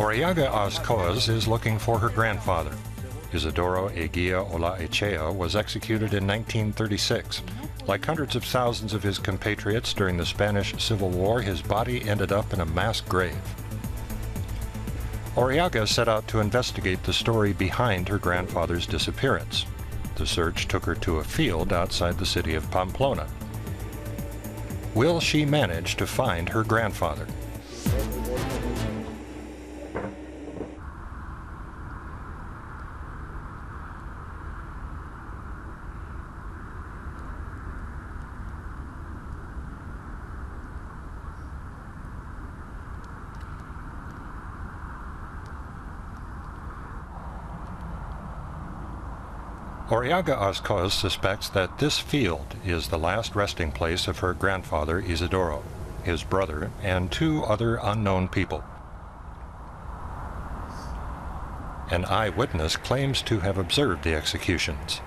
Orreaga Okotz is looking for her grandfather. Isidoro Eguia Olaechea was executed in 1936. Like hundreds of thousands of his compatriots during the Spanish Civil War, his body ended up in a mass grave. Orreaga set out to investigate the story behind her grandfather's disappearance. The search took her to a field outside the city of Pamplona. Will she manage to find her grandfather? Orreaga Okotz suspects that this field is the last resting place of her grandfather Isidoro, his brother, and two other unknown people. An eyewitness claims to have observed the executions.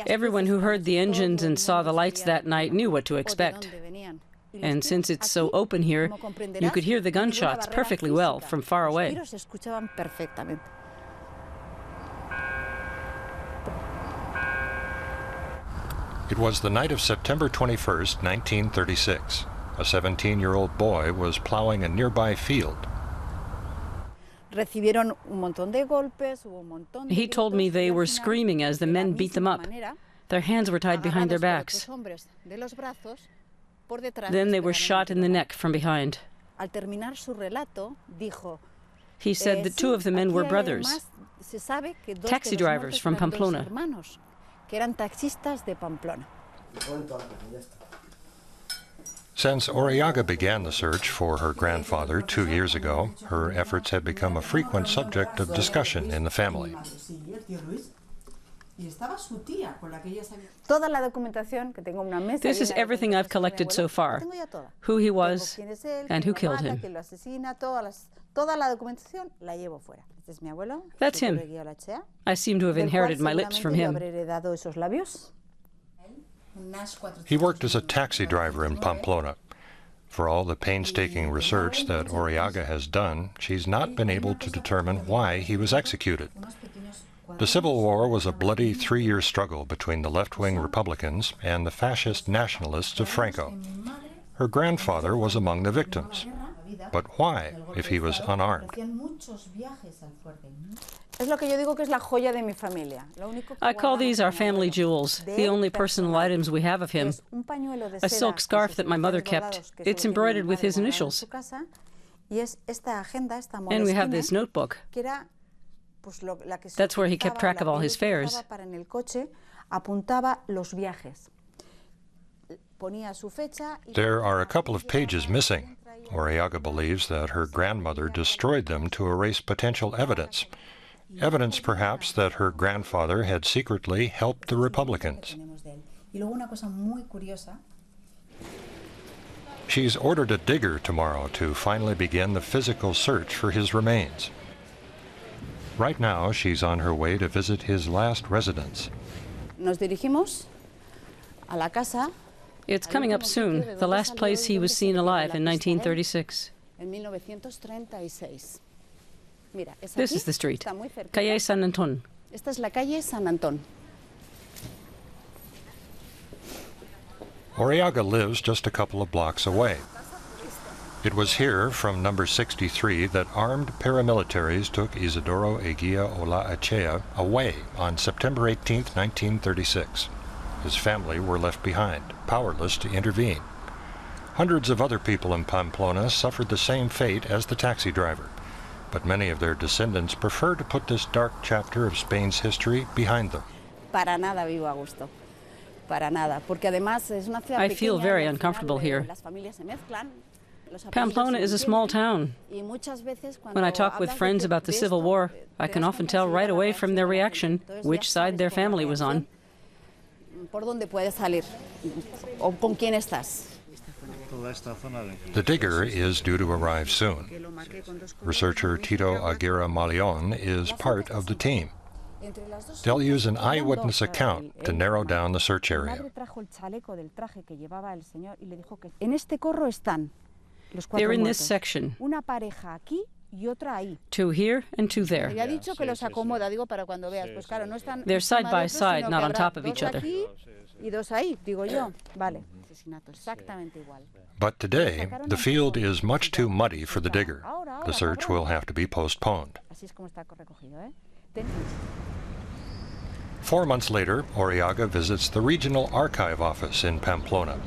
Everyone who heard the engines and saw the lights that night knew what to expect. And since it's so open here, you could hear the gunshots perfectly well from far away. It was the night of September 21st, 1936. A 17-year-old boy was plowing a nearby field. He told me they were screaming as the men beat them up. Their hands were tied behind their backs. Then they were shot in the neck from behind. He said that two of the men were brothers, taxi drivers from Pamplona. Since Orreaga began the search for her grandfather 2 years ago, her efforts have become a frequent subject of discussion in the family. This is everything I've collected so far, who he was and who killed him. That's him. I seem to have inherited my lips from him. He worked as a taxi driver in Pamplona. For all the painstaking research that Orreaga has done, she's not been able to determine why he was executed. The Civil War was a bloody 3-year struggle between the left-wing Republicans and the fascist nationalists of Franco. Her grandfather was among the victims. But why, if he was unarmed? I call these our family jewels, the only personal items we have of him. A silk scarf that my mother kept. It's embroidered with his initials. And we have this notebook. That's where he kept track of all his fares. There are a couple of pages missing. Orreaga believes that her grandmother destroyed them to erase potential evidence. Evidence, perhaps, that her grandfather had secretly helped the Republicans. She's ordered a digger tomorrow to finally begin the physical search for his remains. Right now, she's on her way to visit his last residence. It's coming up soon, the last place he was seen alive in 1936. This is the street, Calle San Antón. Orreaga lives just a couple of blocks away. It was here, from number 63, that armed paramilitaries took Isidoro Eguia Olaechea away on September 18, 1936. His family were left behind, powerless to intervene. Hundreds of other people in Pamplona suffered the same fate as the taxi driver, but many of their descendants prefer to put this dark chapter of Spain's history behind them. I feel very uncomfortable here. Pamplona is a small town. When I talk with friends about the Civil War, I can often tell right away from their reaction which side their family was on. The digger is due to arrive soon. Researcher Tito Aguirre Malion is part of the team. They'll use an eyewitness account to narrow down the search area. They're in this section. Two here and two there. They're side by side, not on top of each other. But today, the field is much too muddy for the digger. The search will have to be postponed. 4 months later, Orreaga visits the regional archive office in Pamplona.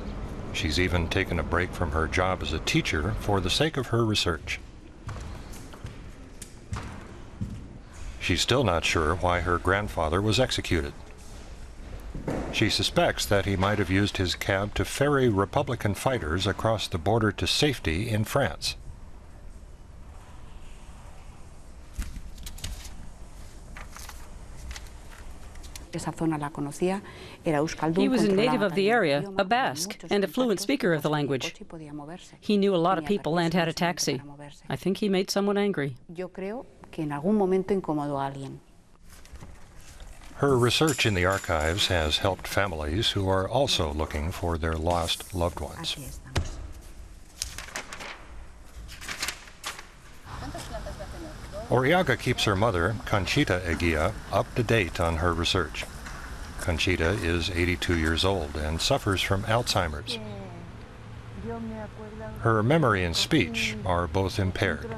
She's even taken a break from her job as a teacher for the sake of her research. She's still not sure why her grandfather was executed. She suspects that he might have used his cab to ferry Republican fighters across the border to safety in France. He was a native of the area, a Basque, and a fluent speaker of the language. He knew a lot of people and had a taxi. I think he made someone angry. Her research in the archives has helped families who are also looking for their lost loved ones. Orreaga keeps her mother, Conchita Eguia, up to date on her research. Conchita is 82 years old and suffers from Alzheimer's. Her memory and speech are both impaired.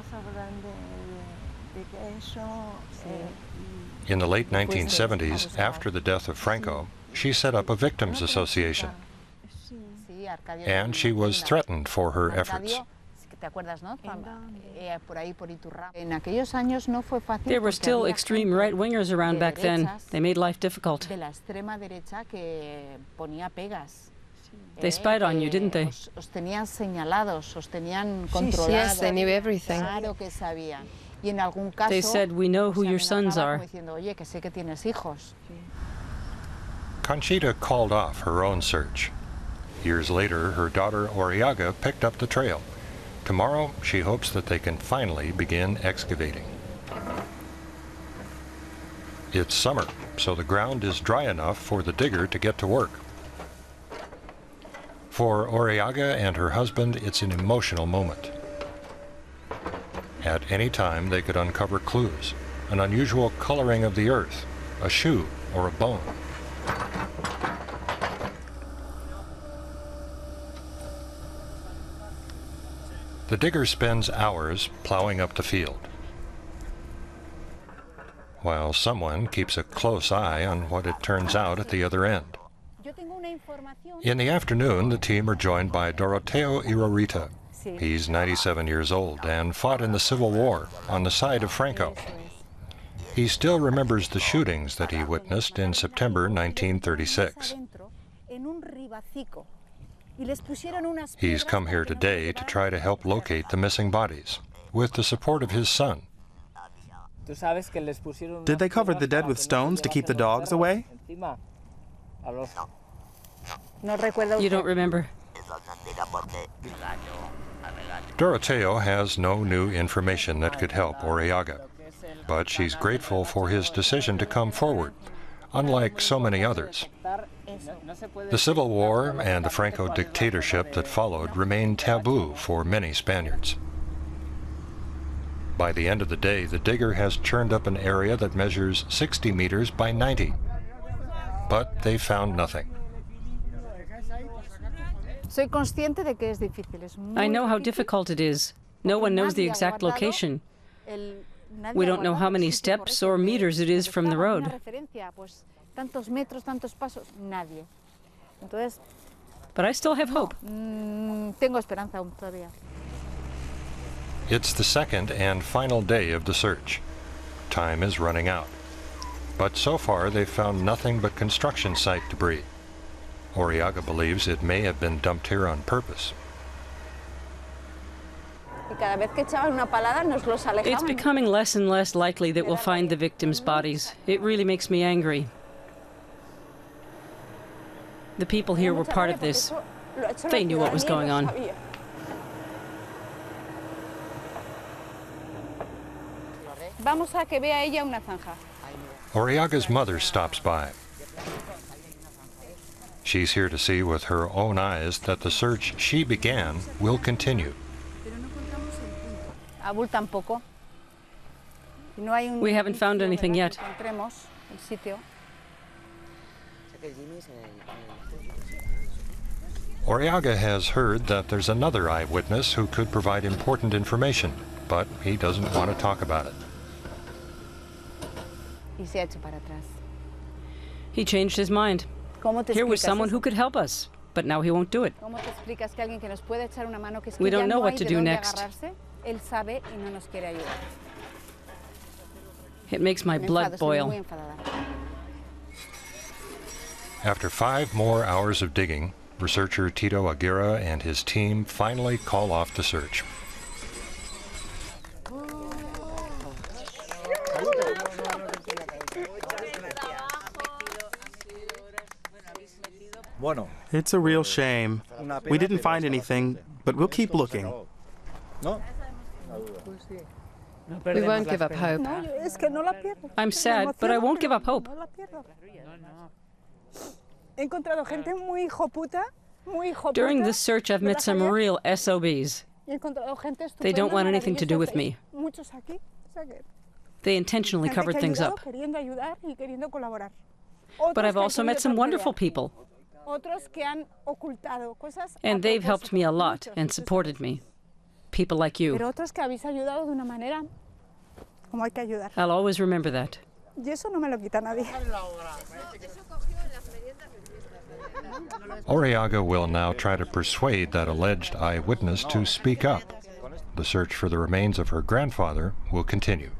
In the late 1970s, after the death of Franco, she set up a victims association. And she was threatened for her efforts. There were still extreme right-wingers around back then. They made life difficult. They spied on you, didn't they? Yes, they knew everything. They said, "We know who your sons are." Conchita called off her own search. Years later, her daughter Orreaga picked up the trail. Tomorrow, she hopes that they can finally begin excavating. It's summer, so the ground is dry enough for the digger to get to work. For Orreaga and her husband, it's an emotional moment. At any time, they could uncover clues, an unusual coloring of the earth, a shoe, or a bone. The digger spends hours plowing up the field, while someone keeps a close eye on what it turns out at the other end. In the afternoon, the team are joined by Doroteo Irorita. He's 97 years old and fought in the Civil War on the side of Franco. He still remembers the shootings that he witnessed in September 1936. He's come here today to try to help locate the missing bodies, with the support of his son. Did they cover the dead with stones to keep the dogs away? You don't remember? Doroteo has no new information that could help Orreaga, but she's grateful for his decision to come forward, unlike so many others. The Civil War and the Franco dictatorship that followed remained taboo for many Spaniards. By the end of the day, the digger has churned up an area that measures 60 meters by 90. But they found nothing. I know how difficult it is. No one knows the exact location. We don't know how many steps or meters it is from the road. But I still have hope. It's the second and final day of the search. Time is running out. But so far they've found nothing but construction site debris. Orreaga believes it may have been dumped here on purpose. It's becoming less and less likely that we'll find the victims' bodies. It really makes me angry. The people here were part of this. They knew what was going on. Orreaga's mother stops by. She's here to see with her own eyes that the search she began will continue. We haven't found anything yet. Orreaga has heard that there's another eyewitness who could provide important information, but he doesn't want to talk about it. He changed his mind. Here was someone who could help us, but now he won't do it. We don't know what to do next. It makes my blood boil. After 5 more hours of digging, researcher Tito Aguirre and his team finally call off the search. It's a real shame. We didn't find anything, but we'll keep looking. We won't give up hope. I'm sad, but I won't give up hope. During this search, I've met some real SOBs. They don't want anything to do with me. They intentionally covered things up. But I've also met some wonderful people. And they've helped me a lot and supported me. People like you. I'll always remember that. Orreaga will now try to persuade that alleged eyewitness to speak up. The search for the remains of her grandfather will continue.